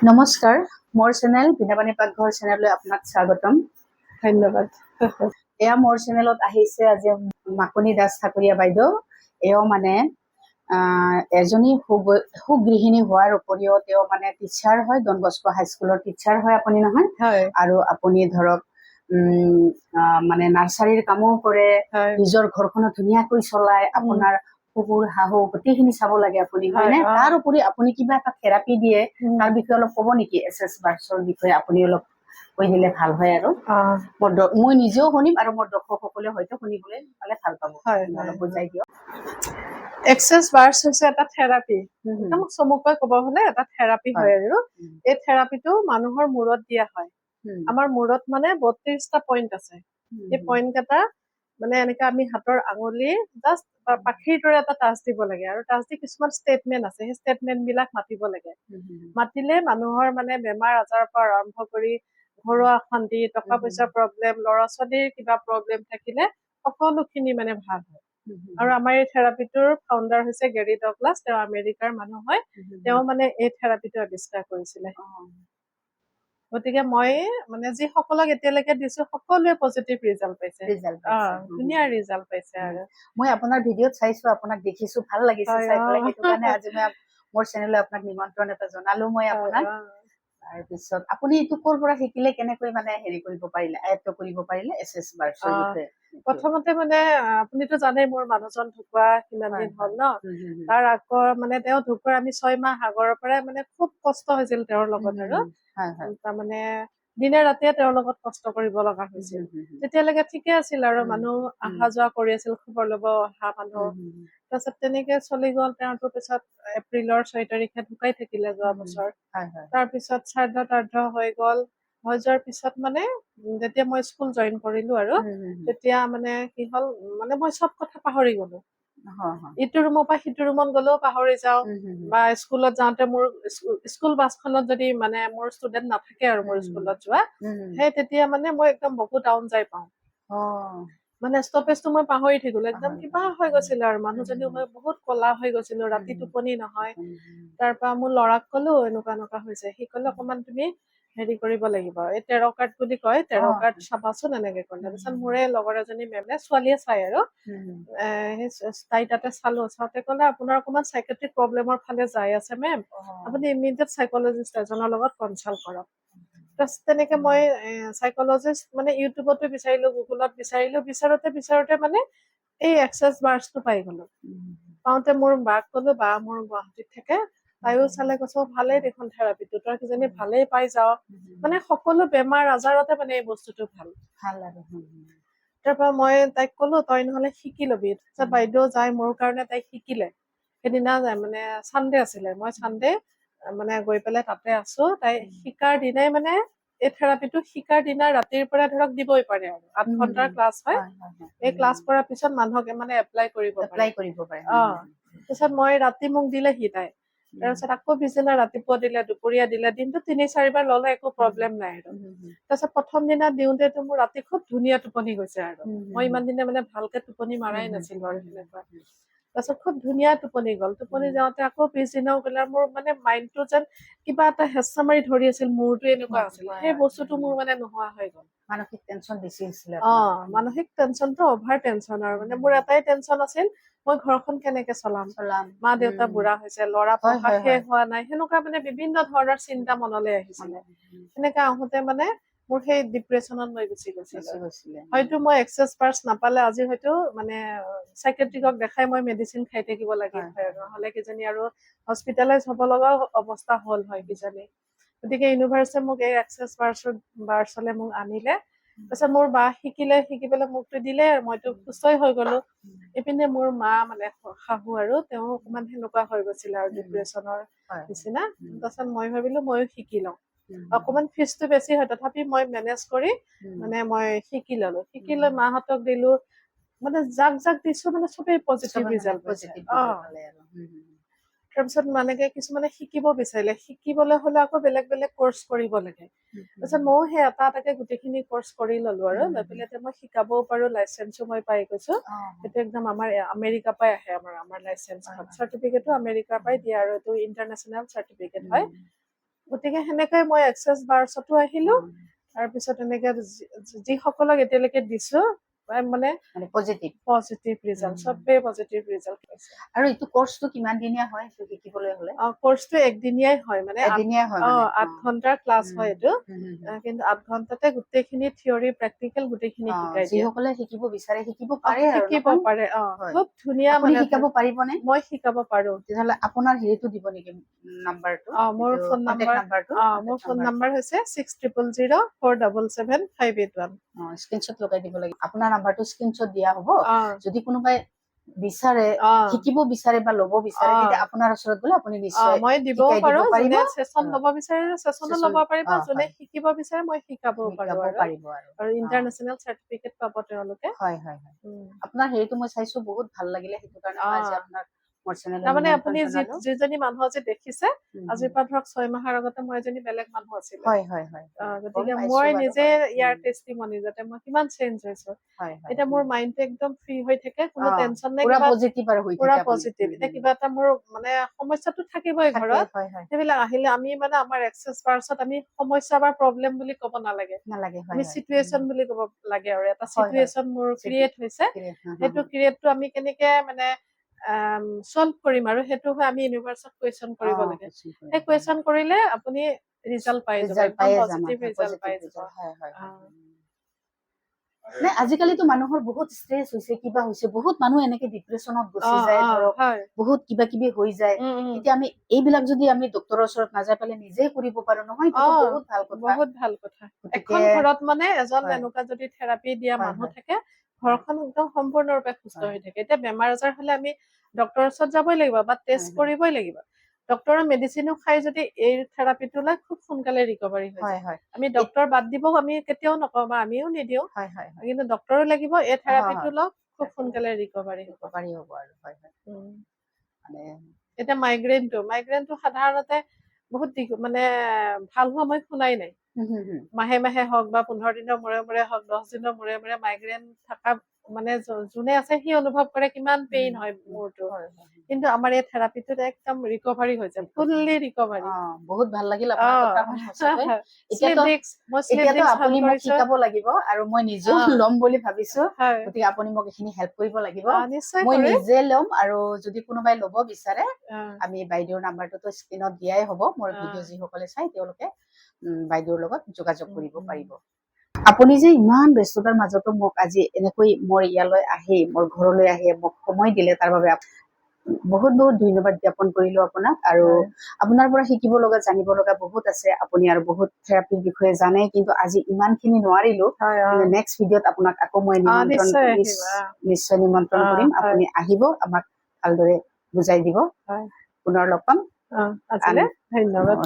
নমস্কাৰ, মোৰ চেনেল বীণাপানী পাকঘৰ চেনেললৈ আপোনাক স্বাগতম। ধন্যবাদ। এয়া মোৰ চেনেলত আহিছে আজি মাকনি দাস ঠাকুৰীয়া বাইদেউ। এও মানে এজনী সুগৃহিণী হোৱাৰ উপৰিও তেওঁ মানে টিচাৰ হয়, ডন বস্কো হাইস্কুলৰ টিচাৰ হয় আপুনি নহয়? হয়। আৰু আপুনি ধৰক মানে নাৰ্চাৰীৰ কামো কৰে, নিজৰ ঘৰখনো ধুনীয়াকৈ চলাই, আপোনাৰ কুকুৰ শাহু গোটেইখিনি চাব লাগে আপুনি, হয় নে? তাৰ উপৰি আপুনি কিবা এটা থেৰাপি দিয়ে, তাৰ বিষয়ে অলপ ক'ব নেকি? এছ বাৰ্ছৰ বিষয়ে আপুনি অলপ কৈ দিলে ভাল হয় আৰু মই নিজেও শুনিম আৰু মোৰ দৰ্শকসকলেও হয়তো শুনিবলৈ পালে ভাল পাব। অলপ বুজাই দিয়ক। এক্সেছ বাৰ্ছ হৈছে এটা থেৰাপি, একদম চমুকৈ ক'ব হলে এটা থেৰাপি হয় আৰু এই থেৰাপিটো মানুহৰ মূৰত দিয়া হয়। আমাৰ মূৰত মানে 32টা পইণ্ট আছে। এই পইণ্ট কেইটা মানে এনেকে আমি হাতৰ আঙুলি জাষ্ট পাখিৰ দৰে এটা টাচ দিব লাগে, আৰু টাচ দি কিছুমান ষ্টেটমেণ্ট আছে, সেই ষ্টেটমেণ্ট বিলাক মাতিব লাগে। মাতিলে মানুহৰ মানে বেমাৰ আজাৰৰ পৰা আৰম্ভ কৰি ঘৰুৱা অশান্তি, টকা পইচাৰ প্ৰব্লেম, ল'ৰা ছোৱালীৰ কিবা প্ৰব্লেম থাকিলে সকলোখিনি মানে ভাল হয়। আৰু আমাৰ এই থেৰাপিটোৰ ফাউণ্ডাৰ হৈছে গেৰী ডগলাছ, তেওঁ আমেৰিকাৰ মানুহ হয়। তেওঁ মানে এই থেৰাপিটো আৱিষ্কাৰ কৰিছিলে। গতিকে মই মানে যিসকলক এতিয়ালৈকে দিছো সকলোৱে পজিটিভ ৰিজাল্ট পাইছে, ধুনীয়া ৰিজাল্ট পাইছে। আৰু মই আপোনাৰ ভিডিঅ'ত চাইছো, আপোনাক দেখিছো, ভাল লাগিছে চাই পেলাই, সেইটো কাৰণে আজি মই মোৰ চেনেললৈ আপোনাক নিমন্ত্ৰণ এটা জনালো মই আপোনাক। তাৰপিছত আপুনি এইটো ক'ৰ পৰা শিকিলে, কেনেকৈ মানে হেৰি কৰিব পাৰিলে, আয়ত্ব কৰিব পাৰিলে এছ বাৰ্ছৰ বিষয়ে? প্ৰথমতে মানে আপুনিতো জানেই মোৰ মানুহজন ঢুকুৱা কিমান দিন হ'ল ন, তাৰ আকৌ মানে তেওঁ ঢুকুৱাৰ আমি 6 মাহ আগৰৰ পৰাই মানে খুব কষ্ট হৈছিল তেওঁৰ লগত। আৰু তাৰমানে দিনে ৰাতিয়ে তেওঁৰ লগত কষ্ট কৰিব লগা হৈছিল। তেতিয়ালৈকে ঠিকে আছিল আৰু মানুহ অহা যোৱা কৰি আছিল, খবৰ ল'ব অহা মানুহ। তাৰপিছত তেনেকে চলি গ'ল। তেওঁতো পিছত এপ্ৰিলৰ 6 তাৰিখে ঢুকাই থাকিলে যোৱা বছৰ। তাৰপিছত শ্ৰাদ্ধ হৈ গ'ল। হৈ যোৱাৰ পিছত মানে যেতিয়া মই স্কুল জইন কৰিলো আৰু তেতিয়া মানে কি হ'ল, মানে মই চব কথা পাহৰি গলো। ইটো ৰুমৰ পৰা সিটো ৰুমত গলেও পাহৰি যাওঁ, বা স্কুলত যাওঁতে মোৰ স্কুল বাছখনত যদি মানে মোৰ ষ্টুডেন্ট নাথাকে আৰু মোৰ স্কুলত যোৱা, সেই তেতিয়া মানে মই একদম বহুত ডাউন যাই পাওঁ। মানে ষ্টপেজটো মই পাহৰি থাকিলো, একদম কিবা হৈ গৈছিল আৰু মানুহজনীও মই বহুত কলা হৈ গৈছিলো, ৰাতি টোপনি নহয়। তাৰ পৰা মোৰ ল'ৰাক কলো এনেকুৱা হৈছে। সি কলে অকমান তুমি হেৰি কৰিব লাগিব, এই 13 কাৰ্ড বুলি কয়, 13 কাৰ্ড চাবাচোন, এনেকে কলে। তাৰপিছত মোৰে লগৰ এজনী মেমে, ছোৱালীয়ে চাই আৰু তাই তাতে চাওঁতে কলে আপোনাৰ অকমান চাইকেট্ৰিক প্ৰব্লেমৰ ফালে যাই আছে মেম, আপুনি ইমিডিয়েট চাইকলজিষ্ট এজনৰ লগত কনচাল্ট কৰক। তেনেকে মই চাইকলজিষ্ট মানে ইউটিউবতো বিচাৰিলো, গুগলত বিচাৰিলো, বিচাৰোতে মানে এই এক্সেছ বাৰ্ছটো পাই গলো। পাওঁতে মোৰ বাক কলো, বা মোৰ গুৱাহাটীত থাকে, তাইও চালে, কৈছো ভালেই দেখোন থেৰাপিটো, তই কিজানি ভালেই পাই যাও। মানে সকলো বেমাৰ আজাৰতে মানে এই বস্তুটো ভাল আৰু। তাৰ পৰা মই তাইক কলো, তই নহলে শিকি লবি। তাৰপিছত বাইদেউ যাই মোৰ কাৰণে তাইক শিকিলে। সেইদিনা মানে চানডে আছিলে, মই চানডে মানে গৈ পেলাই তাতে আছো। তাই শিকাৰ দিনাই মানে এই থেৰাপিটো শিকাৰ দিনা ৰাতিৰ পৰা ধৰক দিবই পাৰে আৰু 8 ঘন্টাৰ ক্লাছ হয়। এই ক্লাছ কৰাৰ পিছত মানুহক মানে এপ্লাই কৰিব পাৰে। তাৰপিছত মই ৰাতি মোক দিলেহি তাই, তাৰপিছত আকৌ পিছদিনা ৰাতিপুৱা দিলে, দুপৰীয়া দিলে, দিনটো 3-4 বাৰ ললে, একো প্ৰব্লেম নাই আৰু। তাৰপিছত প্ৰথম দিনা দিওঁতেতো মোৰ ৰাতি খুব ধুনীয়া টোপনি গৈছে আৰু মই ইমান দিনে মানে ভালকে টোপনি মাৰাই নাছিলো আৰু সেনেকুৱা। তাৰপিছত খুব ধুনীয়া টোপনি গল। টোপনি যাওঁতে আকৌ পিছদিনাও গ'লে মোৰ মানে মাইণ্ডটো যেন কিবা এটা হেঁচা মাৰি ধৰি আছিল, মূৰটো এনেকুৱা আছিল, সেই বস্তুটো মোৰ মানে নোহোৱা হৈ গল। মানসিক টেনচন বেছি হৈছিল। মানসিক টেনচনটো অভাৰ টেনচন আৰু মানে মোৰ এটাই টেনচন আছিল, মই ঘৰখন কেনেকে চলাম, মা দেউতা বুঢ়া হৈছে, ল'ৰা পঢ়া শেষ হোৱা নাই, সেনেকুৱা মানে বিভিন্ন ধৰণৰ চিন্তা মনলৈ আহিছিলে। সেনেকা আহোতে মানে মোৰ সেই ডিপ্ৰেছনত মই গুচি গৈছিলে। হয়তো মই এক্সেছ বাৰ্ছ নাপালে আজি হয়তো মানে চাইকেট্ৰিকক দেখাই মই মেডিচিন খাই থাকিব লাগিল হয়, নহলে কিজানি আৰু হস্পিটেলাইজ হব লগাও অৱস্থা হল হয় কিজানি। গতিকে ইউনিভাৰ্ছে মোক এই এক্সেছ বাৰ্ছলে মোক আনিলে। তাৰপিছত মোৰ বা শিকি পেলাই মোকতো দিলে, মইতো সুস্থই হৈ গলো। এইপিনে মোৰ মা মানে শাহু আৰু তেওঁ অকমান সেনেকুৱা হৈ গৈছিলে আৰু ডিপ্ৰেছনৰ নিচিনা। তাৰপিছত মই ভাবিলো ময়ো শিকি লওঁ, অকমান ফিজটো বেছি হয়, তথাপি মই মেনেজ কৰি মানে মই শিকি ললো। শিকি লৈ মাহঁতক দিলো, মানে যাক দিছো মানে চবেই পজিটিভ ৰিজাল্ট পাইছে। তাৰপিছত মানে কিছুমানে শিকিব বিচাৰিলে, শিকিবলৈ হলে আকৌ বেলেগ বেলেগ কৰ্চ কৰিব লাগে। তাৰপিছত ময়ো সেই এটাকে গোটেইখিনি কৰ্চ কৰি ললো আৰু লৈ পেলাই মই শিকাবও পাৰো, লাইচেঞ্চো মই পাই গৈছো। সেইটো একদম আমাৰ আমেৰিকাৰ পৰাই আহে, আমাৰ লাইচেঞ্চ চাৰ্টিফিকেটো আমেৰিকাৰ পৰাই দিয়ে আৰু এইটো ইণ্টাৰনেশ্যনেল চাৰ্টিফিকেট হয়। গতিকে সেনেকৈ মই এক্সেছ বাৰ্ছতো আহিলো তাৰপিছত এনেকে যিসকলক এতিয়ালৈকে দিছো মানে পজিটিভ ৰিজাল্ট চবেই পজিটিভ ৰিজাল্ট পাইছে আৰু এইটো কোৰ্সটো কিমান দিনীয়া হয় এইটো শিকিবলৈ হলে কোৰ্সটো একদিনীয়াই হয় মানে এদিনীয়া হয় 8 ঘণ্টাৰ ক্লাছ হয় এইটো কিন্তু 8 ঘণ্টাতে গোটেইখিনি থিয়ৰি প্ৰেক্টিকেল গোটেইখিনি শিকাই দিয়ে যিসকলে শিকিব বিচাৰে শিকিব পাৰে আৰু শিকিব পাৰে খুব ধুনীয়া আপুনি মানে শিকাব পাৰিবনে মই শিকাব পাৰো তেতিয়াহ'লে আপোনাৰ হেৰিটো দিব নেকি নাম্বাৰটো মোৰ ফোন নাম্বাৰ হৈছে 6000477581 স্ক্ৰীনশ্বট লগাই দিব লাগিব আপোনাৰ নাম্বাৰটো স্ক্ৰীনশ্বট দিয়া হ'ব যদি কোনোবাই বিচাৰে শিকিব বিচাৰে বা ল'ব বিচাৰে তেতিয়া আপোনাৰ ওচৰত গ'লে আপুনি নিশ্চয় মই দিব পাৰো যোনে সেশন ল'ব বিচাৰে সেশনো ল'ব পাৰিব হয়, যোনে শিকিব বিচাৰে মই শিকাবও পাৰো আৰু ইন্টাৰনেশ্যনেল চাৰ্টিফিকেট পাব তেওঁলোকে হয় হয় হয় আপোনাৰ হেৰিটো মই চাইছো বহুত ভাল লাগিলে সেইটো কাৰণে মই আজি আপোনাক মোৰ চেনেলত তাৰমানে আপুনি যিজনী মানুহ আজি দেখিছে আজিৰ পৰা ধৰক 6 মাহৰ আগতে মই এজনী বেলেগ মানুহ আছিলো হয় হয় হয় গতিকে মই নিজে ইয়াৰ টেষ্টিমনি যাতে মই কিমান চেঞ্জ হৈছো এতিয়া মোৰ মাইণ্ডটো একদম ফ্ৰী হৈ থাকে কোনো টেনচন নাই পুৰা পজিটিভ আৰু হৈ পুৰা থাকে পজিটিভ এতিয়া কিবা এটা মোৰ মানে সমস্যাটো থাকিবই ঘৰত সেইবিলাক আহিলে আমি মানে আমাৰ এক্সেছ বাৰ্ছত আমি সমস্যা বা প্ৰব্লেম বুলি ক'ব নালাগে আমি চিটুৱেচন বুলি ক'ব লাগে আৰু এটা চিটুৱেচন মোৰ ক্ৰিয়েট হৈছে সেইটো ক্ৰিয়েটটো আমি কেনেকে মানে সলভ কৰিম আৰু সেইটো হয় আমি ইউনিভাৰ্সত কুৱেশ্যন কৰিব লাগে সেই কুৱেশ্যন কৰিলে আপুনি ৰিজাল্ট পাই যাব একদম পজিটিভ ৰিজাল্ট পাই যাব নে আজিকালিতো মানুহৰ বহুত ষ্ট্ৰেছ হৈছে কিবা হৈছে বহুত মানুহ এনেকে ডিপ্ৰেছনত গুচি যায় ধৰক বহুত কিবা কিবি হৈ যায় এতিয়া আমি এইবিলাক যদি আমি ডক্টৰৰ ওচৰত নাযাই পেলাই নিজে কৰিব পাৰো নহয় বহুত ভাল কথা এখন ঘৰত মানে এজন এনেকুৱা যদি থেৰাপি দিয়া মানুহ থাকে ঘৰখন একদম সম্পূৰ্ণৰূপে সুস্থ হৈ থাকে এতিয়া বেমাৰ আজাৰ হলে আমি ডক্টৰৰ ওচৰত যাবই লাগিব বা টেষ্ট কৰিবই লাগিব ডক্টৰৰ মেডিচিনো খাই যদি এই থেৰাপিটো লয় খুব সোনকালে ৰিকভাৰী হয় আমি ডক্টৰ বাদ দিবও আমি কেতিয়াও নকওঁ বা আমিও নিদিও কিন্তু ডক্টৰো লাগিব এই থেৰাপিটো লওক খুব সোনকালে ৰিকভাৰী হ'ব আৰু এতিয়া মাইগ্ৰেইনটো সাধাৰণতে বহুত মানে ভাল হোৱা মই শুনাই নাই মাহে মাহে হওক বা 15 দিনৰ মূৰে মূৰে হওক 10 দিনৰ মূৰে মূৰে মাইগ্ৰেইন থকা মানে যোনে আছে সি অনুভৱ কৰে কিমান পেইন হয় মোৰটো কিন্তু আমাৰ এই থেৰাপিটোত একদম ৰিকভাৰী হৈ যায় ফুললি ৰিকভাৰী বহুত ভাল লাগিল আপোনাৰ কথা শুনি সঁচাকৈ এতিয়াতো আপুনি মোক শিকাব লাগিব আৰু মই নিজেও ল'ম বুলি ভাবিছো গতিকে আপুনি মোক এইখিনি হেল্প কৰিব লাগিব মই নিজে ল'ম আৰু যদি কোনোবাই ল'ব বিচাৰে আমি বাইদেউৰ নাম্বাৰটোতো স্ক্ৰীনত দিয়াই হ'ব মোৰ ভিডিঅ' যিসকলে চাই তেওঁলোকে বাইদেউৰ লগত যোগাযোগ কৰিব পাৰিব আপুনি যে ইমান ব্যস্ততাৰ মাজতো মোক আজি এনেকৈ মোৰ ইয়ালৈ আহি মোৰ ঘৰলৈ আহি মোক সময় দিলে তাৰ বাবে বহুত বহুত ধন্যবাদ জ্ঞাপন কৰিলো আপোনাক আৰু আপোনাৰ পৰা শিকিব লগা জানিব লগা বহুত আছে আপুনি আৰু বহুত থেৰাপিৰ বিষয়ে জানে কিন্তু আজি ইমানখিনি নোৱাৰিলো নেক্সট ভিডিঅ'ত আপোনাক আকৌ মই নিশ্চয় নিমন্ত্ৰণ কৰিম আপুনি আহিব আমাক ভালদৰে বুজাই দিব পুনৰ লগ পাম ধন্যবাদ